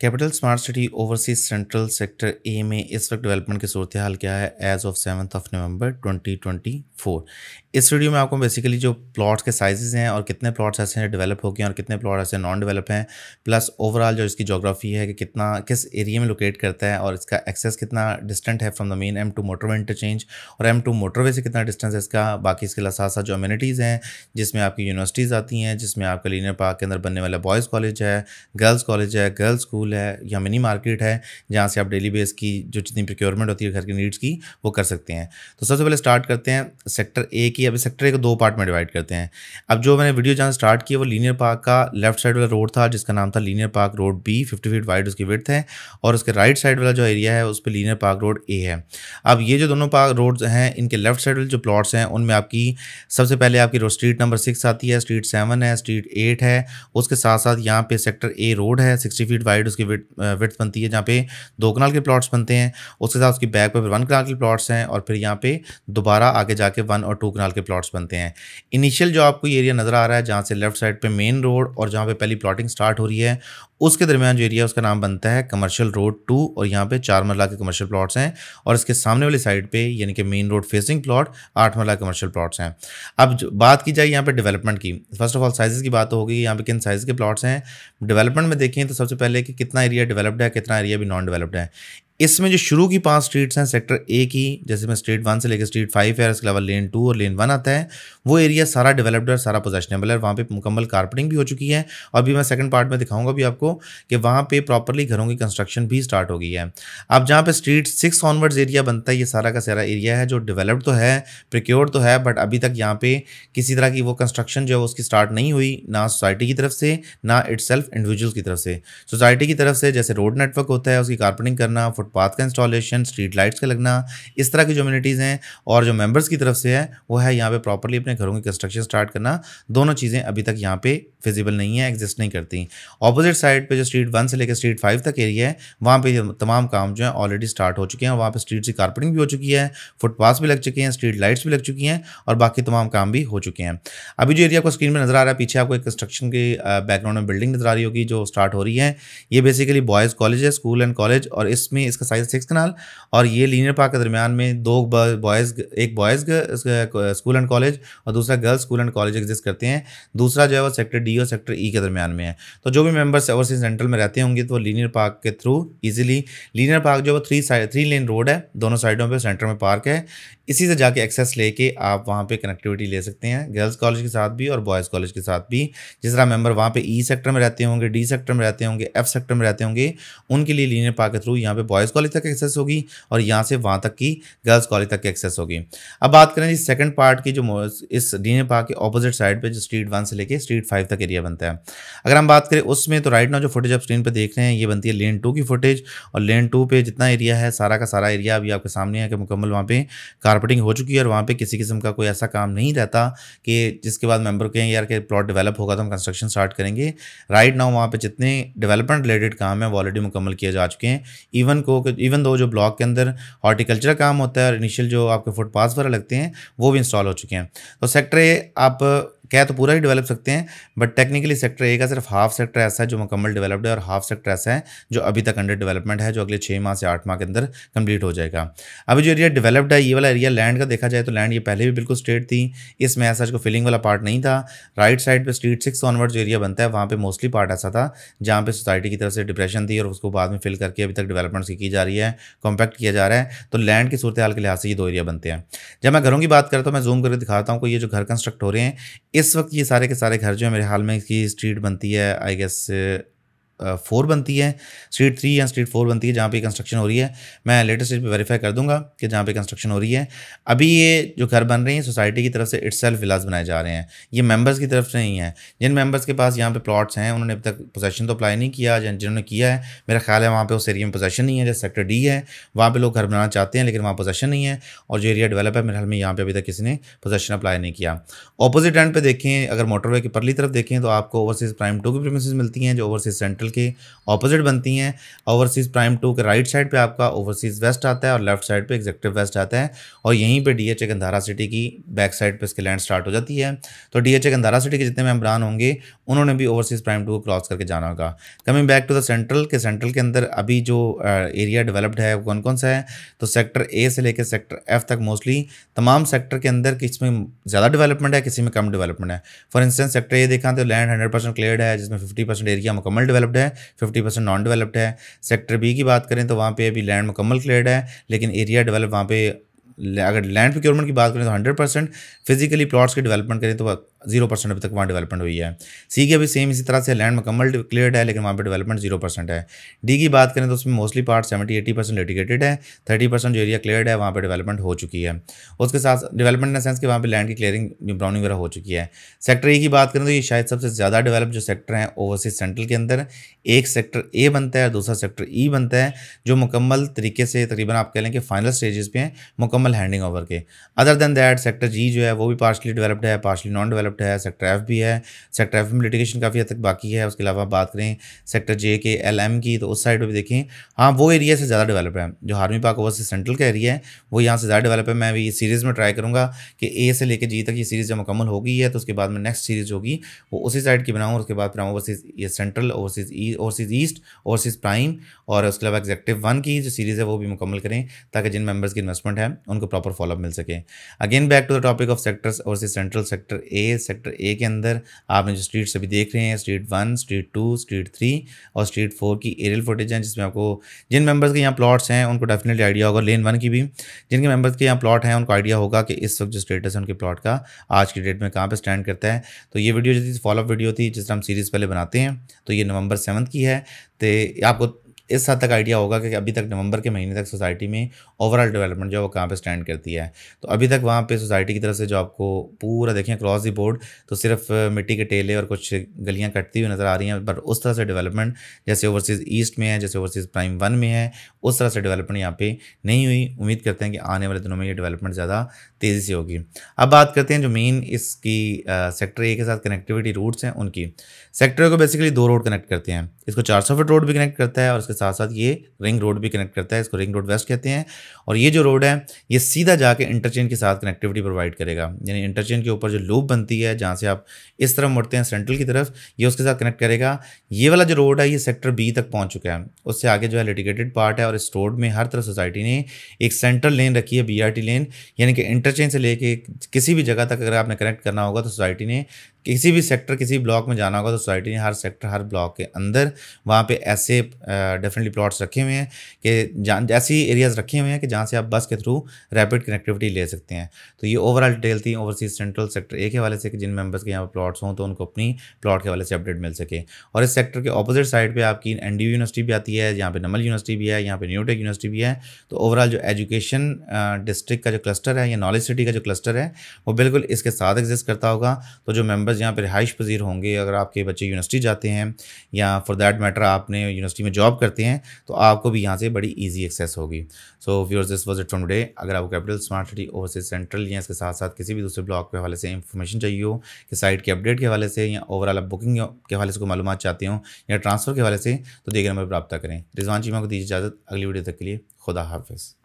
Capital smart city overseas central sector ए में इस वक्त डेवलपमेंट की सूरत हाल क्या है एज ऑफ 7 नवंबर 2024। इस वीडियो में आपको बेसिकली जो प्लॉट्स के साइजेस हैं और कितने प्लॉट्स ऐसे हैं डेवलप हो गए हैं और कितने प्लॉट ऐसे नॉन डेवलप हैं, प्लस ओवरऑल जो इसकी जोग्राफी है कि कितना किस एरिया में लोकेट करता है और इसका एक्सेस कितना डिस्टेंट है from the main M2 motorway interchange और M2 मोटरवे से कितना डिस्टेंस है इसका। बाकी इसके साथ साथ जो अम्यूनिटीज़ हैं जिसमें आपकी यूनिवर्सिटीज़ आती हैं, जिसमें आपका लीनियर पार्क के अंदर बनने वाला बॉयज़ कॉलेज है, गर्ल्स कॉलेज है, गर्ल्स स्कूल है या मिनी मार्केट है जहाँ से आप डेली बेस की जो जितनी प्रोक्योरमेंट होती है घर की नीड्स की वो कर सकते हैं। तो सबसे पहले स्टार्ट करते हैं सेक्टर ए की। अभी सेक्टर ए को दो पार्ट में डिवाइड करते हैं। अब जो मैंने वीडियो जहाँ स्टार्ट किया वो लीनियर पार्क का लेफ्ट साइड वाला रोड था जिसका नाम था linear park road B, 50 feet wide उसकी विड्थ है, और उसके राइट साइड वाला जो एरिया है उस पर लीनियर पार्क रोड ए है। अब ये जो दोनों पार्क रोड्स हैं इनके लेफ्ट साइड वाले जो प्लॉट्स हैं उनमें आपकी सबसे पहले आपकी स्ट्रीट नंबर 6 आती है, स्ट्रीट 7 है, स्ट्रीट 8 है। उसके साथ साथ यहाँ पे सेक्टर ए रोड है, 60 फीट वाइड उसकी विड्थ बनती है जहाँ पे 2 कनाल के प्लॉट्स बनते हैं। उसके साथ उसकी बैक पे फिर 1 कनाल के प्लॉट्स हैं और फिर यहाँ पे दोबारा आगे जाके 1 और 2 कनाल के प्लॉट्स बनते हैं। इनिशियल जो आपको ये एरिया नज़र आ रहा है जहाँ से लेफ्ट साइड पे मेन रोड और जहाँ पे पहली प्लॉटिंग स्टार्ट हो रही है उसके दरमियान जो एरिया है उसका नाम बनता है कमर्शियल रोड 2 और यहाँ पे 4 मरला के कमर्शियल प्लॉट्स हैं और इसके सामने वाली साइड पे यानी कि मेन रोड फेसिंग प्लॉट 8 मरला कमर्शियल प्लॉट्स हैं। अब बात की जाए यहाँ पे डेवलपमेंट की, फर्स्ट ऑफ ऑल साइजेस की बात होगी यहाँ पे किन साइज के प्लॉट्स हैं। डेवलपमेंट में देखें तो सबसे पहले कि कितना एरिया डेवलप्ड है, कितना एरिया भी नॉन डेवलप्ड है। इसमें जो शुरू की 5 स्ट्रीट्स हैं सेक्टर ए की, जैसे में स्ट्रीट 1 से लेकर स्ट्रीट 5 है, इसके अलावा लेन 2 और लेन 1 आता है, वो एरिया सारा डेवलप्ड और सारा पोजेशनेबल है। वहाँ पे मुकम्मल कारपेटिंग भी हो चुकी है और अभी मैं सेकंड पार्ट में दिखाऊंगा भी आपको कि वहाँ पे प्रॉपरली घरों की कंस्ट्रक्शन भी स्टार्ट हो गई है। अब जहाँ पे स्ट्रीट 6 ऑनवर्ड्स एरिया बनता है ये सारा का सारा एरिया है जो डेवलप्ड तो है, प्रिक्योर्ड तो है, बट अभी तक यहाँ पे किसी तरह की वो कंस्ट्रक्शन जो है उसकी स्टार्ट नहीं हुई, ना सोसाइटी की तरफ से ना इटसेल्फ इंडिविजुअल्स की तरफ से। सोसाइटी की तरफ से जैसे रोड नेटवर्क होता है उसकी कारपेटिंग करना, फुटपाथ का इंस्टॉलेशन, स्ट्रीट लाइट्स का लगना, इस तरह की जो अम्यूनिटीज़ हैं, और जो मेंबर्स की तरफ से है वो है यहाँ पे प्रॉपर्ली अपने घरों की कंस्ट्रक्शन स्टार्ट करना। दोनों चीज़ें अभी तक यहाँ पे फिजिबल नहीं है, एग्जिस्ट नहीं करती। ऑपोजिट साइड पे जो स्ट्रीट 1 से लेकर स्ट्रीट 5 तक एरिया है वहाँ पे तमाम काम जो है ऑलरेडी स्टार्ट हो चुके हैं। वहाँ पे स्ट्रीट की कारपेटिंग भी हो चुकी है, फुटपाथ भी लग चुके हैं, स्ट्रीट लाइट्स भी लग चुकी हैं और बाकी तमाम काम भी हो चुके हैं। अभी जो एरिया आपको स्क्रीन में नजर आ रहा है पीछे आपको एक कंस्ट्रक्शन के बैकग्राउंड में बिल्डिंग नजर आ रही होगी जो स्टार्ट हो रही है। ये बेसिकली बॉयज़ कॉलेज है, स्कूल एंड कॉलेज, और इसमें इसका साइज 6 कनाल और ये लीनियर पार्क के दरमियान में एक बॉयज़ स्कूल एंड कॉलेज और दूसरा girls school and college exist करते हैं। दूसरा जो है वो सेक्टर डी और सेक्टर ई के दरमियान में है। तो जो भी मेंबर्स ओवरसीज सेंट्रल में रहते होंगे तो वो लीनियर पार्क के थ्रू इजीली, लीनियर पार्क जो है 3 लेन रोड है, दोनों साइडों पे सेंटर में पार्क है, इसी से जाके एक्सेस लेके आप वहाँ पे कनेक्टिविटी ले सकते हैं गर्ल्स कॉलेज के साथ भी और बॉयज़ कॉलेज के साथ भी। जिस तरह मेंबर वहाँ पे ई सेक्टर में रहते होंगे, डी सेक्टर में रहते होंगे, एफ सेक्टर में रहते होंगे, उनके लिए लीनियर पार्क के थ्रू यहाँ पे बॉयज़ कॉलेज तक एक्सेस होगी और यहाँ से वहाँ तक की गर्ल्स कॉलेज तक की एक्सेस होगी। अब बात करें जी सेकंड पार्ट की, जो इस लीनियर पार्क के ऑपोजिट साइड पे जो स्ट्रीट 1 से लेके स्ट्रीट 5 तक एरिया बनता है, अगर हम बात करें उसमें तो राइट नाउ जो फुटेज आप स्क्रीन पे देख रहे हैं ये बनती है लेन 2 की फुटेज, और लेन 2 पे जितना एरिया है सारा का सारा एरिया अभी आपके सामने है कि मुकम्मल वहाँ पे कारपेटिंग हो चुकी है और वहाँ पे किसी किस्म का कोई ऐसा काम नहीं रहता कि जिसके बाद मेंबर कहें यार कि प्लॉट डेवलप होगा तो हम कंस्ट्रक्शन स्टार्ट करेंगे। राइट नाउ वहाँ पे जितने डेवलपमेंट रिलेटेड काम है वो ऑलरेडी मुकम्मल किए जा चुके हैं। इवन दो जो ब्लॉक के अंदर हॉर्टिकल्चर काम होता है और इनिशियल जो आपके फुटपाथ वगैरह लगते हैं वो भी इंस्टॉल हो चुके हैं। तो सेक्टर ए आप क्या तो पूरा ही डेवलप सकते हैं, बट टेक्निकली सेक्टर ए का सिर्फ हाफ सेक्टर ऐसा है जो मुकम्मल डेवलप्ड है और हाफ सेक्टर ऐसा है जो अभी तक अंडर डेवलपमेंट है, जो अगले 6 माह से 8 माह के अंदर कंप्लीट हो जाएगा। अभी जो एरिया डेवलप्ड है ये वाला एरिया लैंड का देखा जाए तो लैंड ये पहले भी बिल्कुल स्ट्रेट थी, इसमें ऐसा को फिलिंग वाला पार्ट नहीं था। राइट साइड पर स्ट्रीट 6 ऑनवर्ड जो एरिया बनता है वहाँ पर मोस्टली पार्ट ऐसा था जहाँ पर सोसाइटी की तरफ से डिप्रेशन थी और उसको बाद में फिल करके अभी तक डेवलपमेंट की जा रही है, कॉम्पैक्ट किया जा रहा है। तो लैंड की सूरत हाल के लिहाज से ये 2 एरिया बनते हैं। जब मैं घरों की बात करता हूँ मैं जूम करके दिखाता हूँ को ये जो घर कंस्ट्रक्ट हो रहे हैं इस वक्त ये सारे घर जो है मेरे हाल में इसकी स्ट्रीट बनती है आई गेस 4 बनती है, स्ट्रीट 3 या स्ट्रीट 4 बनती है जहाँ पे कंस्ट्रक्शन हो रही है। मैं लेटेस्ट स्टेज पे वेरीफाई कर दूंगा कि जहाँ पे कंस्ट्रक्शन हो रही है। अभी ये जो घर बन रहे हैं सोसाइटी की तरफ से इटसेल्फ विलास बनाए जा रहे हैं, ये मेंबर्स की तरफ से नहीं है। जिन मेंबर्स के पास यहाँ पे प्लॉट्स हैं उन्होंने अभी तक पोजेशन तो अप्लाई नहीं किया, जिन्होंने किया है मेरा ख्याल है वहाँ पर उस एरिया में पोजेशन नहीं है। जैसे सेक्टर डी है वहाँ पर लोग घर बनाना चाहते हैं लेकिन वहाँ पोजेशन नहीं है, और जो एरिया डेवलप है मेरे ख्याल में यहाँ पर अभी तक किसी ने पोजेशन अप्लाई नहीं किया। ऑपोजिट एंड पे देखें, अगर मोटरवे की परली तरफ देखें तो आपको ओवरसीज प्राइम 2 की प्रीमिसेस मिलती हैं जो ओवरसीज सेंट्रल सेंट्रल के ऑपोजिट बनती हैं। ओवरसीज़ प्राइम 2 के राइट साइड पे आपका ओवरसीज़ वेस्ट आता है और लेफ्ट साइड पे एग्जीक्यूटिव वेस्ट आता है, और यहीं पे डीएचए गंधारा सिटी की बैक साइड पे इसकी लैंड स्टार्ट हो जाती है। तो डीएचए गंधारा सिटी के जितने मेंबरान होंगे उन्होंने भी ओवरसीज़ प्राइम 2 को क्रॉस करके जाना होगा। Coming back to the central के अंदर अभी जो एरिया डेवलप्ड है वो कौन कौन सा है, तो सेक्टर ए से लेकर सेक्टर एफ तक मोस्टली तमाम सेक्टर के अंदर किसी में ज़्यादा डेवलपमेंट है, किसी में कम डेवलपमेंट है। फॉर इंस्टेंस सेक्टर ए देखा तो लैंड 100% क्लियर्ड है, जिसमें 50% एरिया मुकम्मल डेवलप्ड है, 50% नॉन डेवलप्ड है। सेक्टर बी की बात करें तो वहाँ पे अभी लैंड मुकम्मल क्लियर्ड है, लेकिन एरिया डेवलप वहाँ पे अगर लैंड प्रोक्योरमेंट की बात करें तो 100%, फिजिकली प्लॉट्स की डेवलपमेंट करें तो 0% अभी तक वहाँ डेवलपमेंट हुई है। सी की अभी सेम इसी तरह से लैंड मुकम्मल क्लियर्ड है, लेकिन वहाँ पे डेवलपमेंट 0% है। डी की बात करें तो उसमें मोस्टली पार्ट 70-80% लिटिगेटेड है, 30% जो एरिया क्लियर्ड है वहाँ पे डेवलपमेंट हो चुकी है। उसके साथ डेवलपमेंट इन सेंस कि वहाँ पे लैंड की क्लियरिंग ब्राउनिंग वगैरह हो चुकी है। सेक्टर ए की बात करें तो ये शायद सबसे ज़्यादा डेवलप जो सेक्टर है ओवरसीज सेंट्रल के अंदर, एक सेक्टर ए बनता है और दूसरा सेक्टर ई बनता है, जो मुकम्मल तरीके से तकरीबन आप कह लें कि फाइनल स्टेजेस पे हैं मुकम्मल हैंडिंग ओवर के। अदर देन दैट सेक्टर जी जो है वो भी पार्शली डेवलप्ड है, पार्शली नॉन डेवलप्ड है। सेक्टर एफ भी है, सेक्टर एफ में लिटिगेशन काफ़ी हद तक बाकी है। उसके अलावा बात करें सेक्टर जे के एल एम की, तो उस साइड पर भी देखें हाँ वो एरिया से ज़्यादा डेवलप है। जो हार्मी पार्क ओवरसीज सेंट्रल का एरिया है वो यहाँ से ज़्यादा डेवलप है। मैं भी इस सीरीज़ में ट्राई करूँगा कि ए से लेकर जी तक ये सीरीज़ जब मुकम्मल हो गई है तो उसके बाद में नेक्स्ट सीरीज़ होगी वो उसी साइड की बनाऊँ, और उसके बाद फिर हम ओवरसीज ये central, overseas east, overseas prime और उसके अलावा एग्जेक्टिव 1 की जो सीरीज़ है वो भी मुकम्मल करें, ताकि जिन मेंबर्स की इन्वेस्टमेंट है उनको प्रॉपर फॉलोअप मिल सके। Again back to the topic of sectors overseas central. Sector A के अंदर आपने जो स्ट्रीट्स अभी देख रहे हैं, स्ट्रीट 1, स्ट्रीट 2, स्ट्रीट 3 और स्ट्रीट 4 की एरियल फुटेज हैं, जिसमें आपको जिन मेंबर्स के यहाँ प्लॉट्स हैं उनको डेफिनेटली आइडिया होगा। लेन 1 की भी जिनके मेंबर्स के यहाँ प्लॉट हैं उनको आइडिया होगा कि इस वक्त जो स्टेटस है उनके प्लॉट का आज की डेट में कहाँ पे स्टैंड करता है। तो ये वीडियो जो थी फॉलोअप वीडियो थी, जिस तरह हम सीरीज़ पहले बनाते हैं, तो ये नवंबर 7 की है। तो आपको इस हद तक आइडिया होगा कि अभी तक नवंबर के महीने तक सोसाइटी में ओवरऑल डेवलपमेंट जो है वो कहाँ पे स्टैंड करती है। तो अभी तक वहाँ पे सोसाइटी की तरफ से जो आपको पूरा देखें क्रॉस दी बोर्ड, तो सिर्फ मिट्टी के टेले और कुछ गलियाँ कटती हुई नज़र आ रही हैं, बट उस तरह से डेवलपमेंट जैसे ओवरसीज़ ईस्ट में है, जैसे ओवरसीज़ प्राइम 1 में है, उस तरह से डेवलपमेंट यहाँ पे नहीं हुई। उम्मीद करते हैं कि आने वाले दिनों में ये डेवलपमेंट ज़्यादा तेज़ी से होगी। अब बात करते हैं जो मेन इसकी सेक्टर ए के साथ कनेक्टिविटी रूट्स हैं उनकी। सेक्टर को बेसिकली 2 रोड कनेक्ट करते हैं, इसको 400 फीट रोड भी कनेक्ट करता है और इसके साथ साथ ये रिंग रोड भी कनेक्ट करता है, इसको रिंग रोड वेस्ट कहते हैं। और ये जो रोड है ये सीधा जाके इंटरचेंज के साथ कनेक्टिविटी प्रोवाइड करेगा, यानी इंटरचेंज के ऊपर जो लूप बनती है जहाँ से आप इस तरफ मुड़ते हैं सेंट्रल की तरफ, ये उसके साथ कनेक्ट करेगा। ये वाला जो रोड है ये सेक्टर बी तक पहुँच चुका है, उससे आगे जो है लिटिगेटेड पार्ट है। और इस रोड में हर तरफ सोसाइटी ने एक सेंट्रल लेन रखी है, BRT लेन, यानी कि इंटरचेंज से लेके किसी भी जगह तक अगर आपने कनेक्ट करना होगा तो सोसाइटी ने किसी भी सेक्टर किसी ब्लॉक में जाना होगा तो सोसाइटी ने हर सेक्टर हर ब्लॉक के अंदर वहाँ पे ऐसे डेफिनेटली प्लॉट्स रखे हुए हैं कि ऐसी एरियाज़ रखे हुए हैं कि जहाँ से आप बस के थ्रू रैपिड कनेक्टिविटी ले सकते हैं। तो ये ओवरऑल डिटेल थी ओवरसीज सेंट्रल सेक्टर ए के हवाले से कि जिन मेंबर्स के यहाँ पर प्लॉट्स हों तो उनको अपनी प्लॉट के हवाले से अपडेट मिल सके। और इस सेक्टर के ऑपोजिट साइड पर आपकी NDU यूनिवर्सिटी भी आती है, यहाँ पर नमल यूनिवर्सिटी भी है, यहाँ पर न्यूटेक यूनिवर्सिटी भी है। तो ओवरऑल जो एजुकेशन डिस्ट्रिक्ट का जो क्लस्टर है या नॉलेज सिटी का जो क्लस्टर है वो बिल्कुल इसके साथ एग्जिस्ट करता होगा। तो जो मेंबर्स यहाँ पर रिहाइश पजीर होंगे, अगर आपके बच्चे यूनिवर्सिटी जाते हैं या फॉर दैट मैटर आपने यूनिवर्सिटी में जॉब करते हैं, तो आपको भी यहाँ से बड़ी इजी एक्सेस होगी। So viewers this was it from today. अगर आपको capital smart city overseas central या इसके साथ साथ किसी भी दूसरे ब्लॉक के हवाले से इंफॉर्मेशन चाहिए हो कि साइट के अपडेट के हवाले से या ओवरऑल बुकिंग के हवाले से कोई मालूमात चाहते हो या ट्रांसफ़र के हवाले से, तो देखिए नंबर पर रब्ता करें। रिजवान चीमा को दीजिए इजाज़त। अगली वीडियो तक के लिए खुदा हाफिज़।